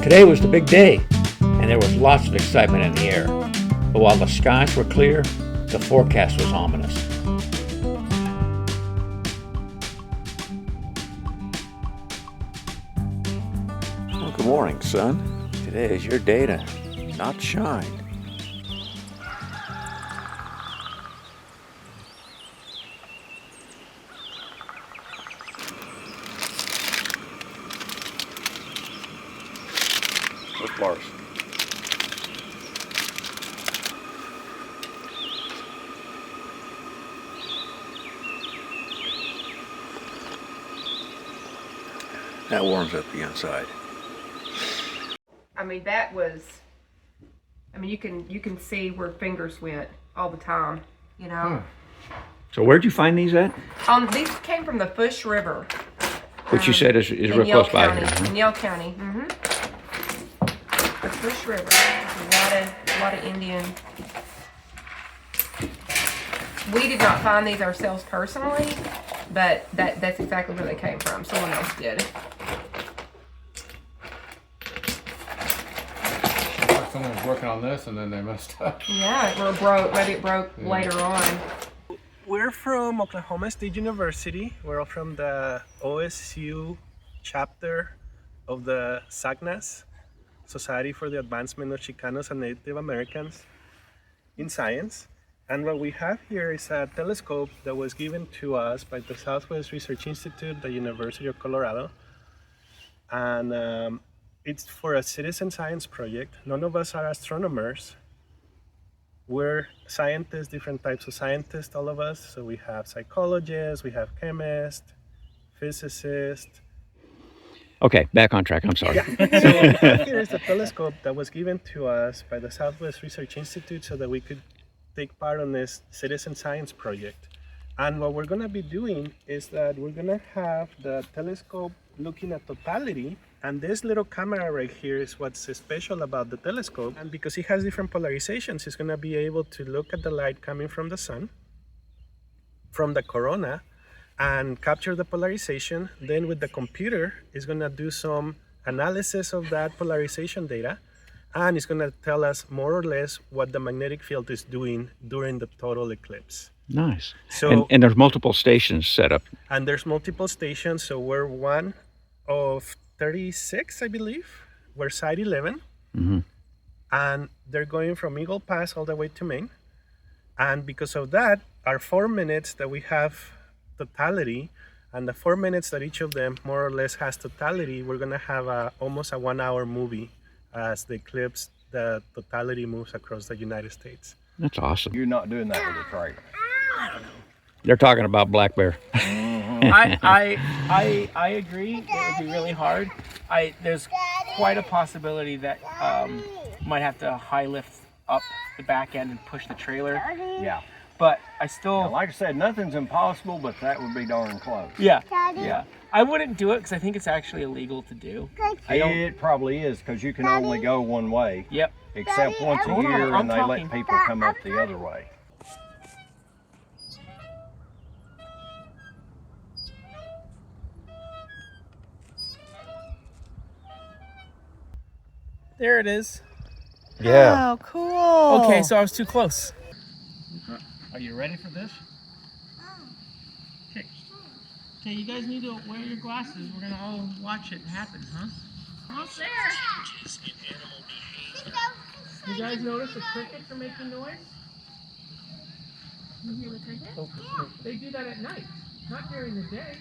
Today was the big day, and there was lots of excitement in the air. But while the skies were clear, the forecast was ominous. Well, good morning, son. Today is your day to not shine. With bars. That warms up the inside. I mean, that was, I mean, you can see where fingers went all the time, you know. So where'd you find these at? These came from the Fush River. Which you said is real close by here. Huh? In Yell County. The Fush River. A lot of Indian. We did not find these ourselves personally, but that's exactly where they came from. Someone else did. Someone was working on this and then they messed up. Yeah, it broke. Maybe it broke later on. We're from Oklahoma State University. We're all from the OSU chapter of the SACNAS, Society for the Advancement of Chicanos and Native Americans in Science. And what we have here is a telescope that was given to us by the Southwest Research Institute, the University of Colorado. And it's for a citizen science project. None of us are astronomers. We're scientists, different types of scientists, all of us. So we have psychologists, we have chemists, physicists. Okay, back on track. I'm sorry. Yeah. So here is a telescope that was given to us by the Southwest Research Institute so that we could take part on this citizen science project. And what we're gonna be doing is that we're gonna have the telescope looking at totality. And this little camera right here is what's special about the telescope. And because it has different polarizations, it's gonna be able to look at the light coming from the sun, from the corona, and capture the polarization. Then with the computer, it's gonna do some analysis of that polarization data. And it's gonna tell us more or less what the magnetic field is doing during the total eclipse. Nice. So, and there's multiple stations set up. And there's multiple stations, so we're one of 36, I believe. We're site 11. And they're going from Eagle Pass all the way to Maine. And because of that, our 4 minutes that we have totality, and the 4 minutes that each of them more or less has totality, we're gonna have almost a 1 hour movie as the eclipse, the totality moves across the United States. That's awesome. You're not doing that with a trailer. They're talking about black bear. I agree. It would be really hard. There's quite a possibility that might have to high lift up the back end and push the trailer. Yeah. But I still, Now, like I said, nothing's impossible, but that would be darn close. yeah. I wouldn't do it because I think it's actually illegal to do. It probably is, because you can only go one way. Yep. Except once a Hold on, year, I'm and they talking. let people come up the other way. There it is. Yeah. Oh, cool. Okay, so I was too close. Are you ready for this? Okay, you guys need to wear your glasses. We're gonna all watch it happen, huh? Almost there. You guys notice the crickets are making noise? You hear the cricket? They do that at night, not during the day.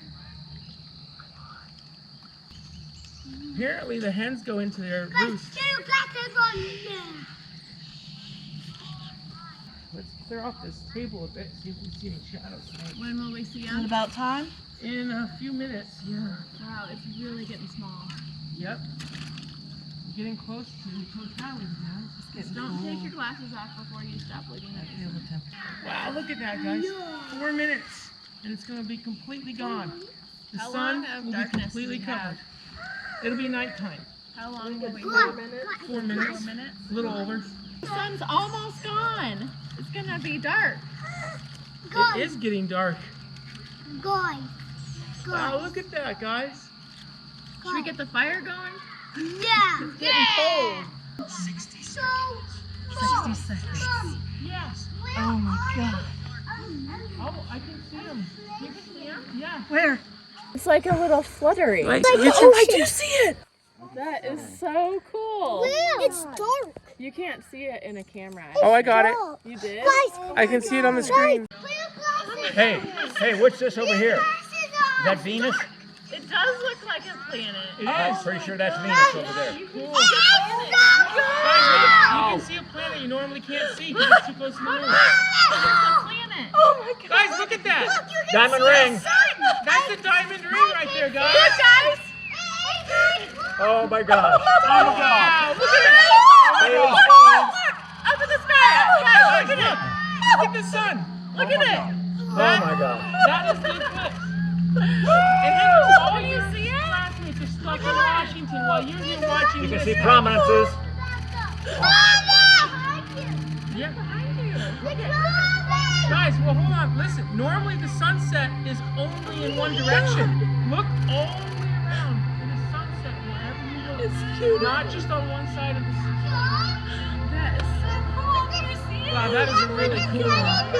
Apparently the hens go into their roost. Let's clear off this table a bit, see if we see any shadows. When will we see Is it them? about time? In a few minutes, yeah. Wow, it's really getting small. Yep. We're getting close to the totality now. Just don't take your glasses off before you stop looking at it. Wow, look at that, guys. 4 minutes, and it's going to be completely gone. The How sun long of will be darkness completely do we have? covered. It'll be nighttime. How long will we 4 minutes. 4 minutes. 4 minutes? A little over. The sun's almost gone. It's gonna be dark. It is getting dark. Wow, look at that, guys. Should we get the fire going? Yeah. It's getting cold. 60 seconds. Yes. Oh my god. Oh, I can see him. You can see him? Yeah. Where? It's like a little fluttery. Like I do see it. That is so cool. It's dark. You can't see it in a camera. Oh, I got it. You did? Guys, I can see it on the screen. Hey, what's this over here? Is that Venus? It does look like a planet. I'm pretty sure that's Venus over there. You can see a planet. You can see a planet you normally can't see because it's too close to the moon. It's a planet. Oh my god. Guys, look at that. Diamond ring. That's the diamond ring right there, guys. Guys. Oh my gosh. Wow, look at it. Hey, Up in the sky. Guys, look at it. Look at the sun. Look at it. oh my gosh. That is the eclipse. And then all your classmates are stuck in Washington while you're here watching You can this see happen. prominences. Yeah. Guys, well, hold on. Listen, normally the sunset is only in one direction. Look all the way around in the sunset wherever you look. It's cute. Not just on one side of the sun. That is so cool. Can you see it? Wow, that is a really cool one.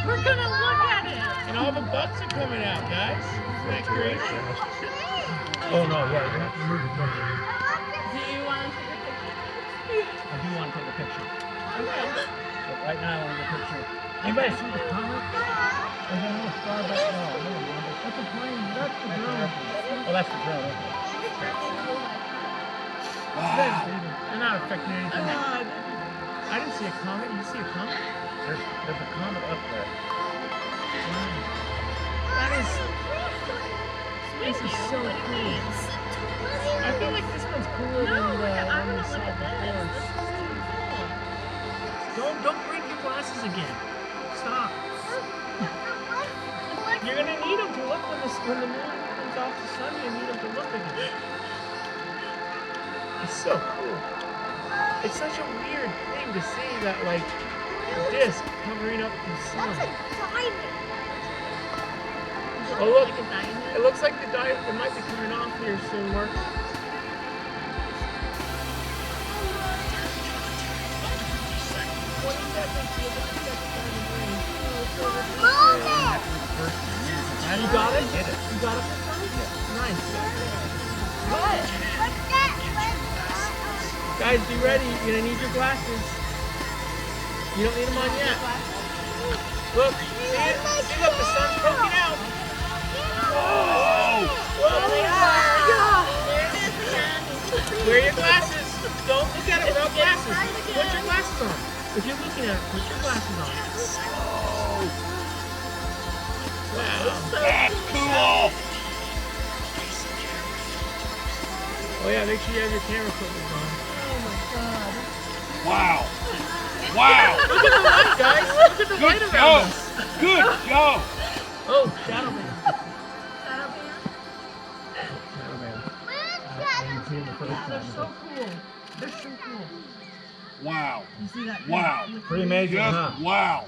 We're gonna look at it. And all the butts are coming out, guys. Isn't that great? Oh no, yeah, you have to move the camera. Do you want to take a picture? I do want to take a picture. Okay. But right now I want to take a picture. Anybody see the comet? There's a little star back there. That's a plane. That's the drone. Oh, that's the drone. They're not affecting anything. I didn't see a comet. You see a comet? There's a comet up there. That is. This is so cool. I feel like this one's cooler than the one we saw before. Don't break your glasses again. Stop. You're gonna need them to look when the moon comes off the sun. You need them to look again. It's so cool. It's such a weird thing to see that like disc covering up the sun. Oh look, it looks like the diamond. It might be coming off here soon, Mark. You got it? You got it? Nice. Guys, be ready. You're gonna need your glasses. You don't need them on yet. Look, see it? See, look, the sun's poking out. Whoa! Wear your glasses. Don't look at it without glasses. Put your glasses on. If you're looking at it, put your glasses on. Wow. That's cool. Oh yeah, make sure you have your camera equipment on. Wow. Wow. Look at the light, guys. Look at the light around us. Good job. Oh, Shadow Man. They're so cool. They're so cool. Wow. You see that? Wow. Pretty amazing, huh? Wow.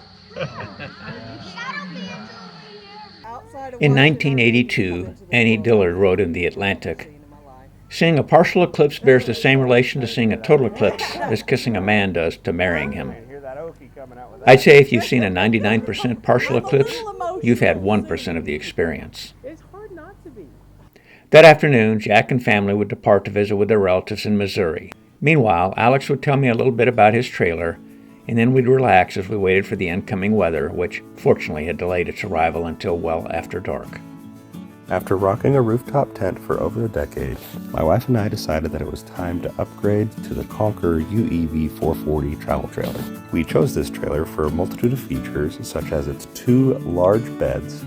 In 1982, Annie Dillard wrote in The Atlantic, "Seeing a partial eclipse bears the same relation to seeing a total eclipse as kissing a man does to marrying him. I'd say if you've seen a 99% partial eclipse, you've had 1% of the experience." It's hard not to be. That afternoon, Jack and family would depart to visit with their relatives in Missouri. Meanwhile, Alex would tell me a little bit about his trailer, and then we'd relax as we waited for the incoming weather, which fortunately had delayed its arrival until well after dark. After rocking a rooftop tent for over a decade, my wife and I decided that it was time to upgrade to the Conquer UEV 440 travel trailer. We chose this trailer for a multitude of features such as its 2 large beds,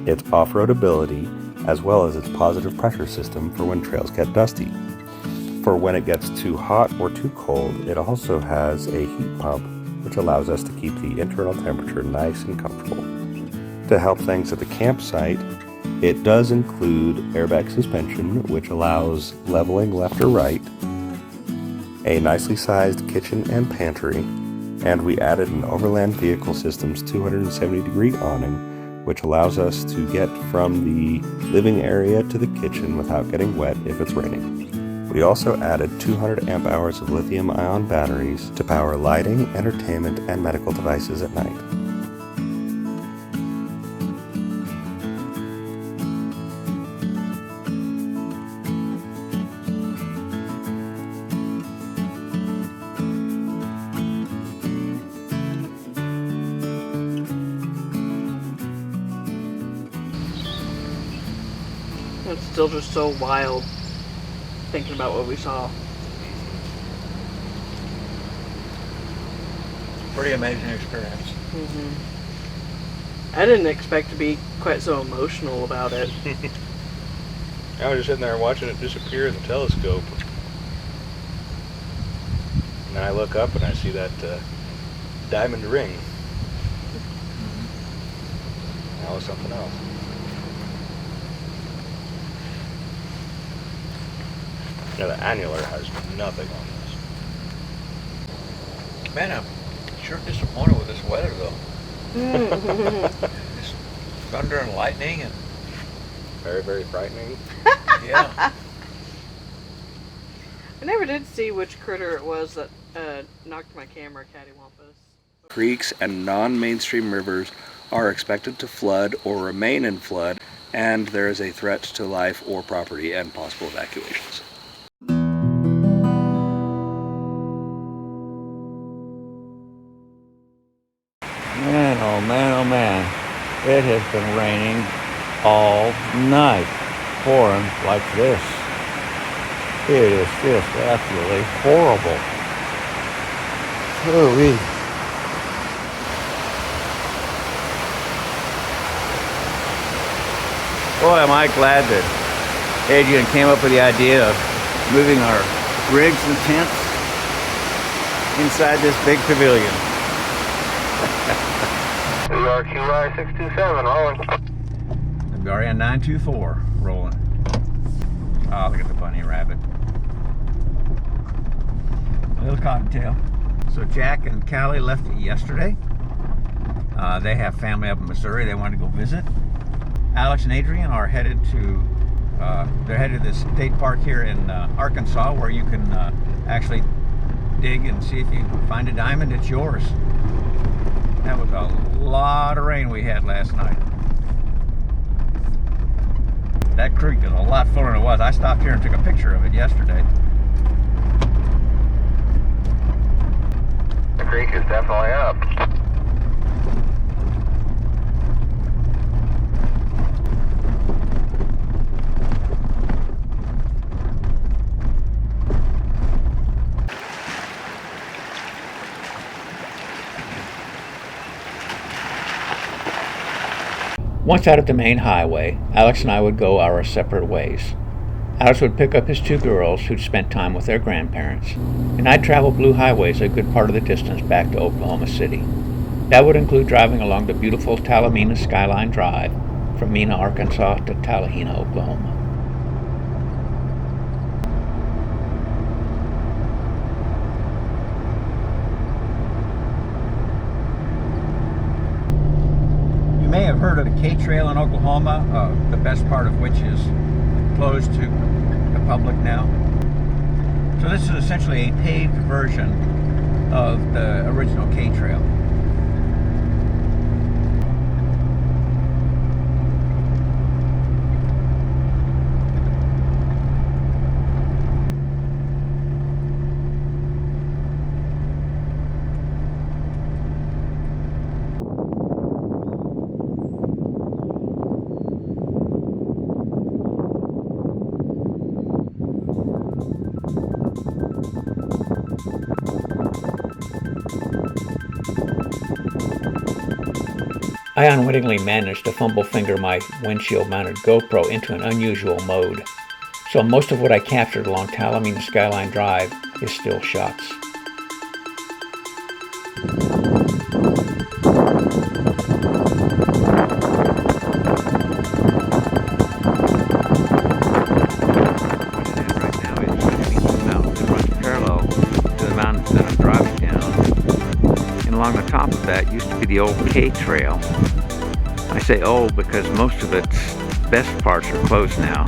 its off-road ability, as well as its positive pressure system for when trails get dusty. For when it gets too hot or too cold, it also has a heat pump, which allows us to keep the internal temperature nice and comfortable. To help things at the campsite, it does include airbag suspension, which allows leveling left or right, a nicely sized kitchen and pantry, And we added an Overland Vehicle Systems 270-degree awning, which allows us to get from the living area to the kitchen without getting wet if it's raining. We also added 200 amp hours of lithium-ion batteries to power lighting, entertainment, and medical devices at night. It's still just so wild thinking about what we saw. Pretty amazing experience. I didn't expect to be quite so emotional about it. I was just sitting there watching it disappear in the telescope. And then I look up and I see that diamond ring. That was something else. Yeah, the annular has nothing on this. Man, I'm sure disappointed with this weather though. This thunder and lightning and Very, very frightening. yeah. I never did see which critter it was that knocked my camera cattywampus. Creeks and non-mainstream rivers are expected to flood or remain in flood, and there is a threat to life or property and possible evacuations. Man, oh man, oh man. It has been raining all night. Pouring like this. It is just absolutely horrible. Ooh-wee. Boy, am I glad that Adrian came up with the idea of moving our rigs and tents inside this big pavilion. We are Chula 627, rolling. WRN 924 rolling. Oh, look at the bunny rabbit. A little cottontail. So Jack and Callie left yesterday. They have family up in Missouri. They wanted to go visit. Alex and Adrian are headed to they're headed to the state park here in Arkansas, where you can actually dig and see if you can find a diamond. It's yours. That was a lot of rain we had last night. That creek is a lot fuller than it was. I stopped here and took a picture of it yesterday. The creek is definitely up. Once out of the main highway, Alex and I would go our separate ways. Alex would pick up his two girls who'd spent time with their grandparents, and I'd travel Blue Highways a good part of the distance back to Oklahoma City. That would include driving along the beautiful Tallahassee Skyline Drive from Mena, Arkansas to Tallahassee, Oklahoma. You may have heard of the K Trail in Oklahoma, the best part of which is closed to the public now. So this is essentially a paved version of the original K Trail. I unwittingly managed to fumble finger my windshield mounted GoPro into an unusual mode, so most of what I captured along Tallahassee Skyline Drive is still shots. Right now it's a mountain that runs parallel to the mountain that I'm driving down. along the top of that used to be the old K Trail. I say old because most of its best parts are closed now.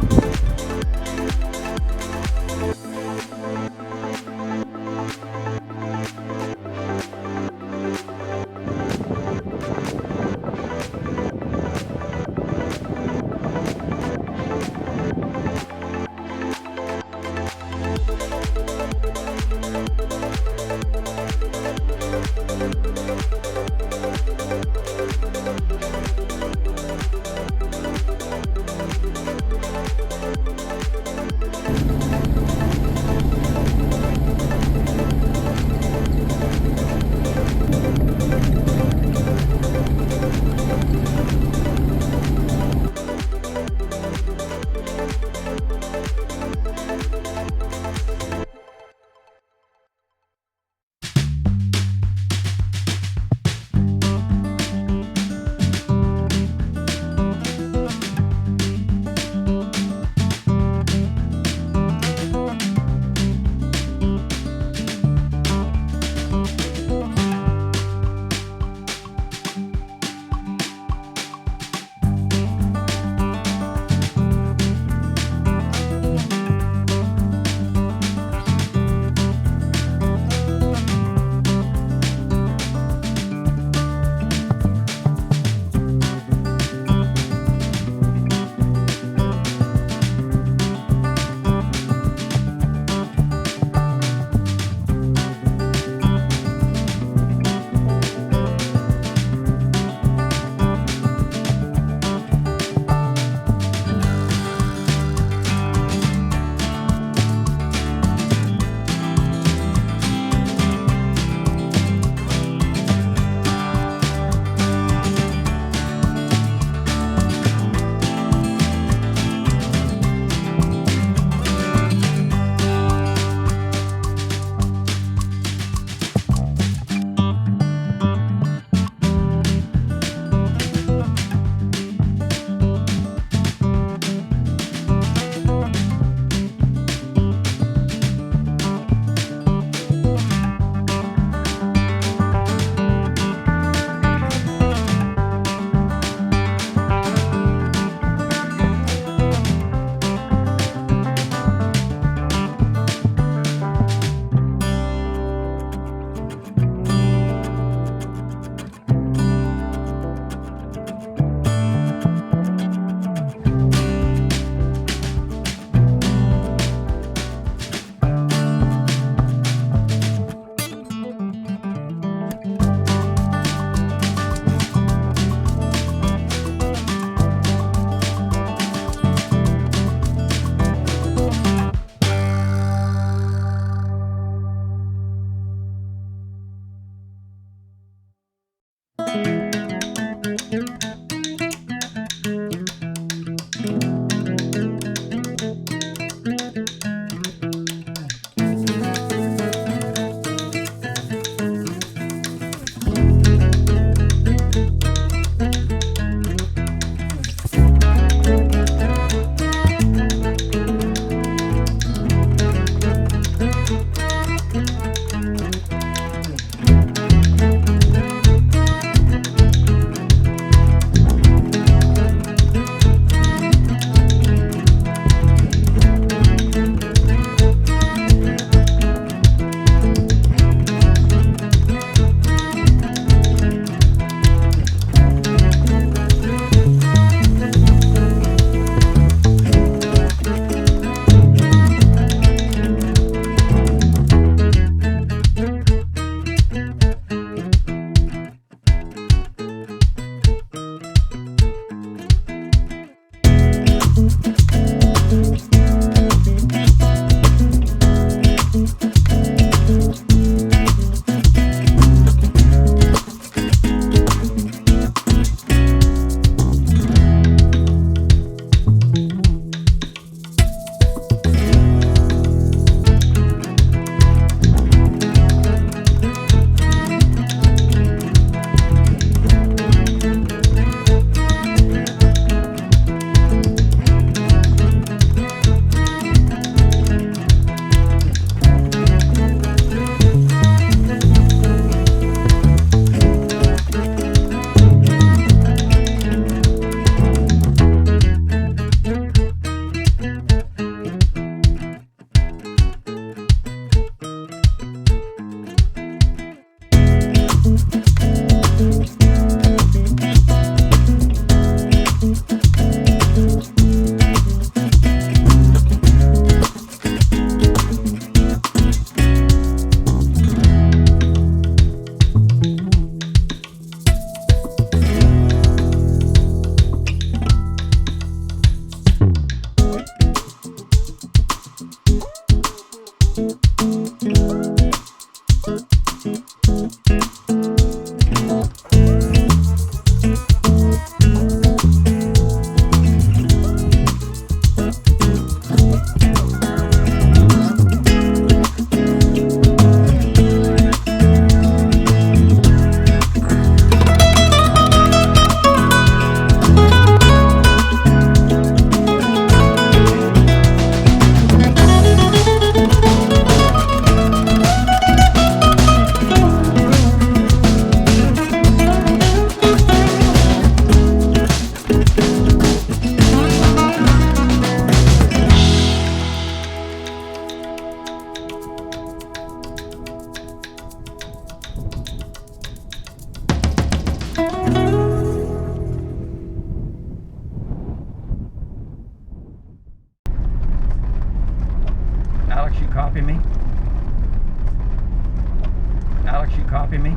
copy me?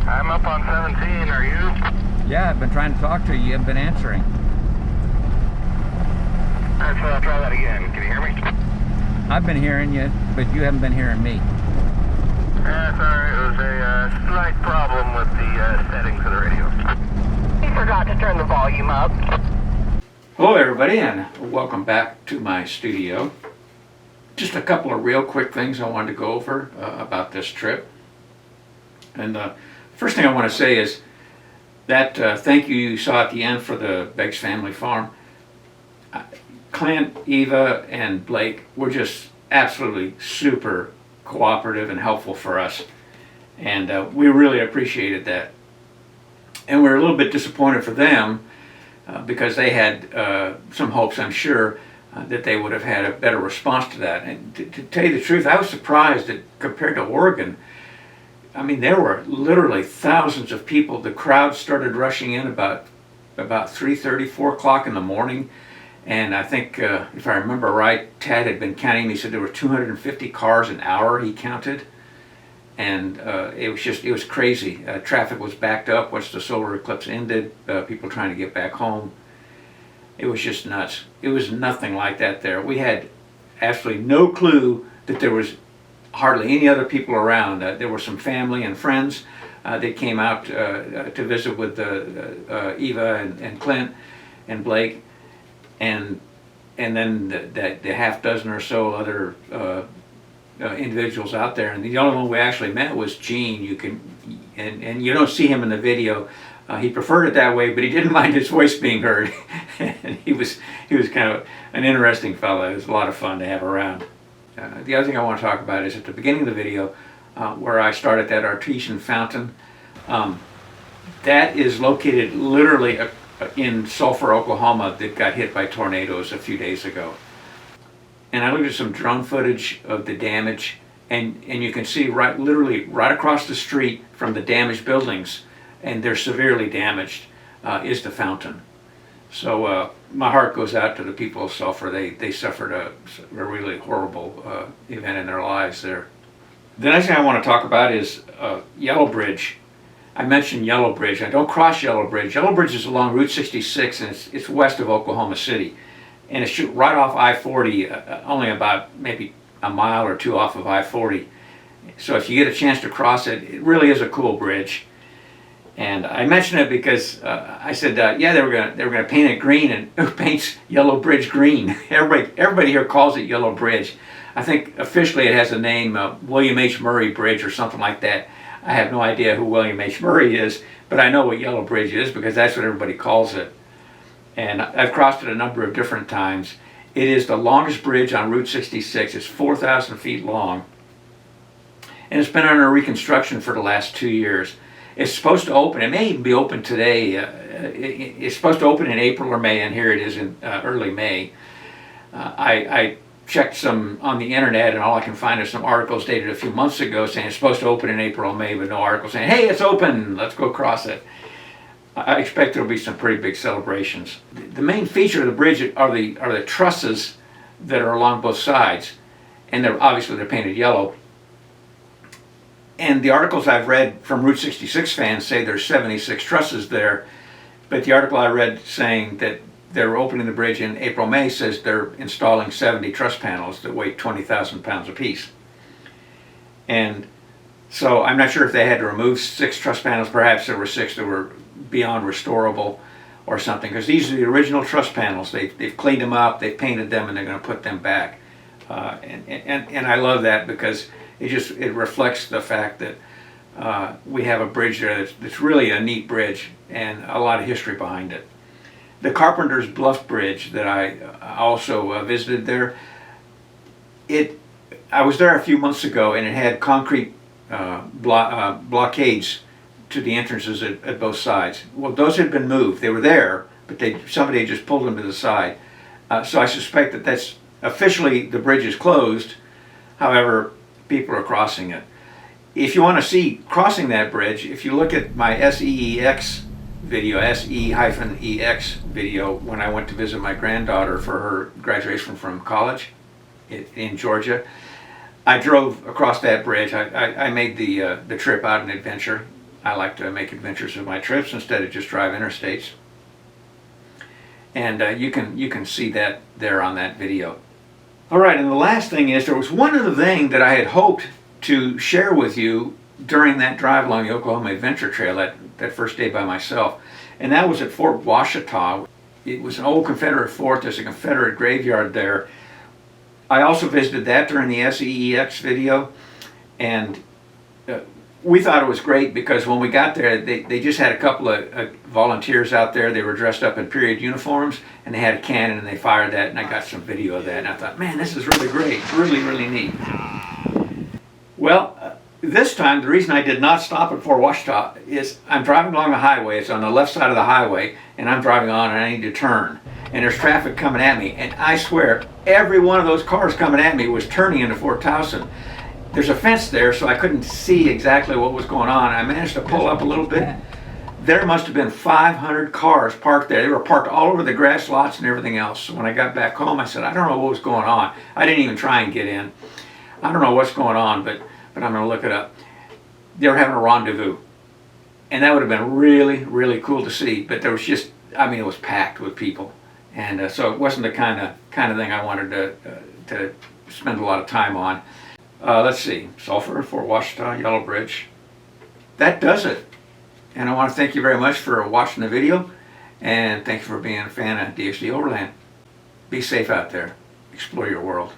I'm up on 17, are you? Yeah, I've been trying to talk to you. You haven't been answering. Actually, I'll try that again. Can you hear me? I've been hearing you, but you haven't been hearing me. Sorry, it was a slight problem with the settings of the radio. He forgot to turn the volume up. Hello everybody, and welcome back to my studio. Just a couple of real quick things I wanted to go over about this trip. And first thing I want to say is that thank you saw at the end for the Begg's Family Farm. Clint, Eva, and Blake were just absolutely super cooperative and helpful for us, and we really appreciated that. And we're a little bit disappointed for them because they had some hopes, I'm sure, that they would have had a better response to that. And to tell you the truth, I was surprised that compared to Oregon, I mean, there were literally thousands of people. The crowd started rushing in about 3:30, 4 o'clock in the morning. And I think, if I remember right, Tad had been counting. He said there were 250 cars an hour he counted. And it was crazy. Traffic was backed up once the solar eclipse ended. People trying to get back home. It was just nuts. It was nothing like that there. We had absolutely no clue that there was hardly any other people around. There were some family and friends that came out to visit with Eva and Clint and Blake. And then the half dozen or so other individuals out there, and the only one we actually met was Gene. And you don't see him in the video. He preferred it that way, but he didn't mind his voice being heard. And he was kind of an interesting fellow. It was a lot of fun to have around. The other thing I want to talk about is at the beginning of the video, where I started that artesian fountain. That is located literally in Sulphur, Oklahoma, that got hit by tornadoes a few days ago. And I looked at some drone footage of the damage, and you can see literally right across the street from the damaged buildings, and they're severely damaged, is the fountain. So my heart goes out to the people of Sulphur. They suffered a really horrible event in their lives there. The next thing I want to talk about is Yellow Bridge. I mentioned Yellow Bridge. I don't cross Yellow Bridge. Yellow Bridge is along Route 66, and it's west of Oklahoma City. And it's right off I-40, only about maybe a mile or two off of I-40. So if you get a chance to cross it, it really is a cool bridge. And I mentioned it because I said, yeah, they were gonna paint it green, and who paints Yellow Bridge green? Everybody here calls it Yellow Bridge. I think officially it has a name, William H. Murray Bridge or something like that. I have no idea who William H. Murray is, but I know what Yellow Bridge is because that's what everybody calls it. And I've crossed it a number of different times. It is the longest bridge on Route 66. It's 4,000 feet long. And it's been under reconstruction for the last 2 years. It's supposed to open, it may even be open today. It's supposed to open in April or May, and here it is in early May. I checked some on the internet, and all I can find is some articles dated a few months ago saying it's supposed to open in April or May, but no article saying, hey, it's open, let's go cross it. I expect there'll be some pretty big celebrations. The main feature of the bridge are the trusses that are along both sides, and they're painted yellow. And the articles I've read from Route 66 fans say there's 76 trusses there, but the article I read saying that they're opening the bridge in April, May says they're installing 70 truss panels that weigh 20,000 pounds apiece. And so I'm not sure if they had to remove 6 truss panels. Perhaps there were 6 that were beyond restorable or something, because these are the original truss panels. They've cleaned them up, they've painted them, and they're going to put them back. And I love that because it reflects the fact that we have a bridge there that's really a neat bridge and a lot of history behind it. The Carpenter's Bluff Bridge that I also visited there, I was there a few months ago, and it had concrete blockades to the entrances at both sides. Well, those had been moved. They were there, but somebody had just pulled them to the side. So I suspect that that's officially the bridge is closed. However, people are crossing it. If you want to see crossing that bridge, if you look at my SEEX video, SE-EX video, when I went to visit my granddaughter for her graduation from college in Georgia. I drove across that bridge. I made the trip out an adventure. I like to make adventures of my trips instead of just drive interstates. And you can see that there on that video. All right, and the last thing is, there was one other thing that I had hoped to share with you during that drive along the Oklahoma Adventure Trail that first day by myself, and that was at Fort Washita. It was an old Confederate fort. There's a Confederate graveyard there. I also visited that during the SEEX video, and we thought it was great because when we got there, they just had a couple of volunteers out there. They were dressed up in period uniforms, and they had a cannon, and they fired that, and I got some video of that, and I thought, man, this is really great, really, really neat. Well, this time, the reason I did not stop at Fort Washita is I'm driving along the highway. It's on the left side of the highway, and I'm driving on, and I need to turn. And there's traffic coming at me, and I swear, every one of those cars coming at me was turning into Fort Towson. There's a fence there, so I couldn't see exactly what was going on. I managed to pull up a little bit. There must have been 500 cars parked there. They were parked all over the grass lots and everything else. So when I got back home, I said, I don't know what was going on. I didn't even try and get in. I don't know what's going on, but I'm going to look it up. They were having a rendezvous. And that would have been really, really cool to see. But there was just, I mean, it was packed with people. And so it wasn't the kind of thing I wanted to spend a lot of time on. Let's see, Sulphur, Fort Washita, Yellow Bridge. That does it. And I want to thank you very much for watching the video. And thank you for being a fan of DxD Overland. Be safe out there. Explore your world.